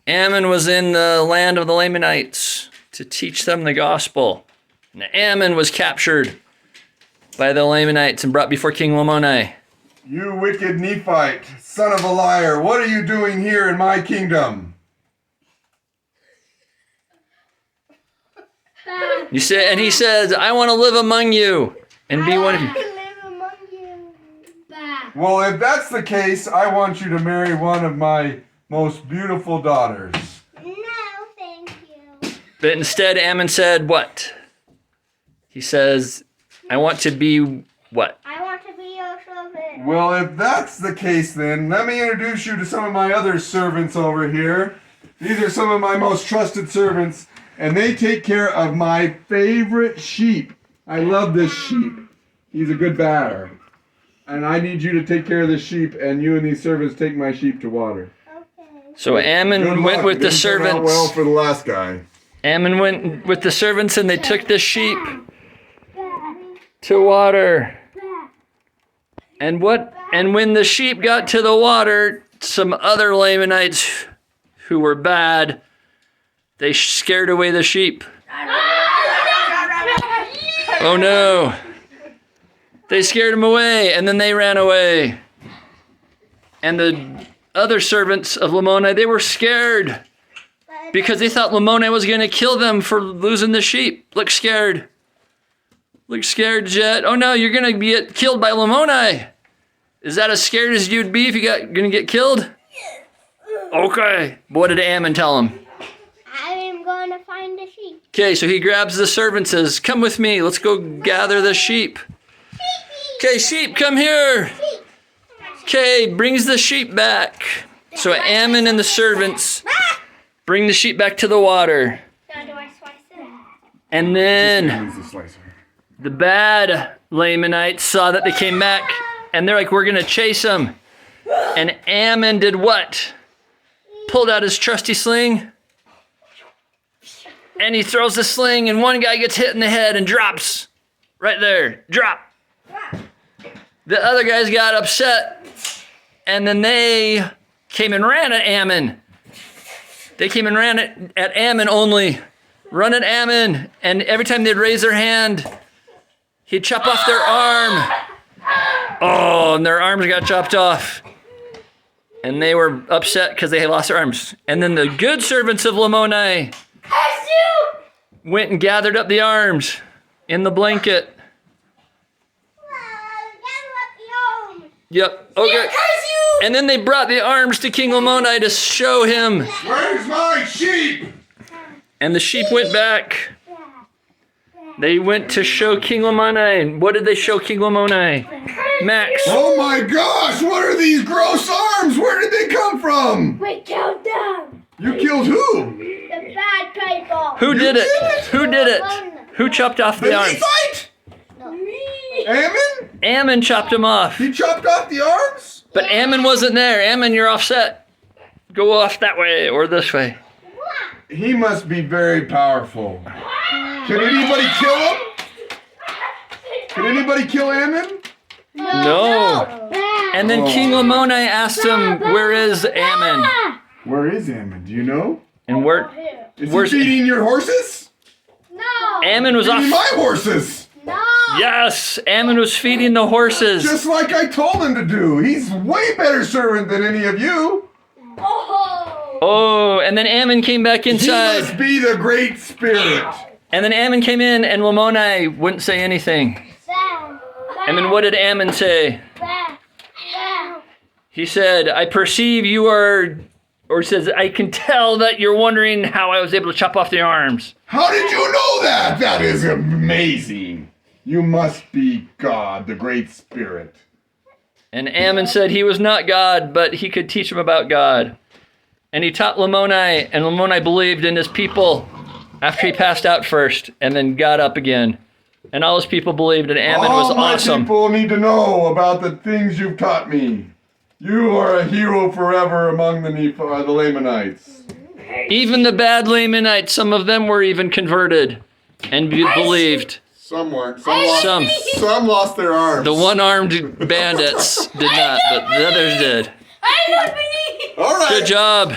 Ammon was in the land of the Lamanites to teach them the gospel. And Ammon was captured by the Lamanites and brought before King Lamoni. You wicked Nephite, son of a liar, what are you doing here in my kingdom? He says, I want to live among you and be one of you. Well, if that's the case, I want you to marry one of my most beautiful daughters. No, thank you. But instead, Ammon said what? He says, I want to be what? I want to be your servant. Well, if that's the case, then let me introduce you to some of my other servants over here. These are some of my most trusted servants, and they take care of my favorite sheep. I love this sheep. He's a good batter. And I need you to take care of the sheep, and you and these servants take my sheep to water. Okay. So Ammon went with the servants. Well, for the last guy. Ammon went with the servants, and they took the sheep to water. And when the sheep got to the water, some other Lamanites who were bad, they scared away the sheep. Oh no. They scared him away, and then they ran away. And the other servants of Lamoni, they were scared because they thought Lamoni was going to kill them for losing the sheep. Look scared. Look scared, Jet. Oh no, you're going to get killed by Lamoni. Is that as scared as you'd be if you going to get killed? Okay. What did Ammon tell him? I am going to find the sheep. Okay, so he grabs the servant and says, come with me. Let's go gather the sheep. Okay, sheep, come here. Okay, brings the sheep back. So Ammon and the servants bring the sheep back to the water. Now do I slice it? And then the bad Lamanites saw that they came back, and they're like, we're going to chase them. And Ammon did what? Pulled out his trusty sling, and he throws the sling, and one guy gets hit in the head and drops. Right there. Drop. The other guys got upset, and then they came and ran at Ammon. They came and ran at Ammon only. Run at Ammon, and every time they'd raise their hand, he'd chop off their arm. Oh, and their arms got chopped off. And they were upset because they had lost their arms. And then the good servants of Lamoni went and gathered up the arms in the blanket. Yep. Okay. And then they brought the arms to King Lamoni to show him. Where's my sheep? And the sheep went back. They went to show King Lamoni. What did they show King Lamoni? Max. Oh my gosh, what are these gross arms? Where did they come from? We killed them. You killed who? The bad people. Who did it? Who did it? Who chopped off the arms? Nephite? Me. Ammon? Ammon chopped them off. He chopped off the arms? But Ammon wasn't there. Ammon, you're offset. Go off that way or this way. He must be very powerful. Can anybody kill him? Can anybody kill Ammon? No. And then King Lamoni asked him, where is Ammon? Where is Ammon? Do you know? And where? Is he feeding your horses? No. Ammon was Feeding off. my horses. No. Yes, Ammon was feeding the horses. Just like I told him to do. He's way better servant than any of you. Oh. Oh, and then Ammon came back He inside. must be the Great Spirit. And then Ammon came in and Lamoni wouldn't say anything. And then what did Ammon say? He said, I perceive you are, or he says, I can tell that you're wondering how I was able to chop off the arms. How did you know that? That is amazing. You must be God, the Great Spirit. And Ammon said he was not God, but he could teach him about God. And he taught Lamoni, and Lamoni believed in his people after he passed out first, and then got up again. And all his people believed, and Ammon was All my awesome. people need to know about the things you've taught me. You are a hero forever among the Lamanites. Even the bad Lamanites, some of them were even converted and believed. Some weren't. Some. Some lost their arms. The one-armed bandits did not, but the others did. All right. Good job.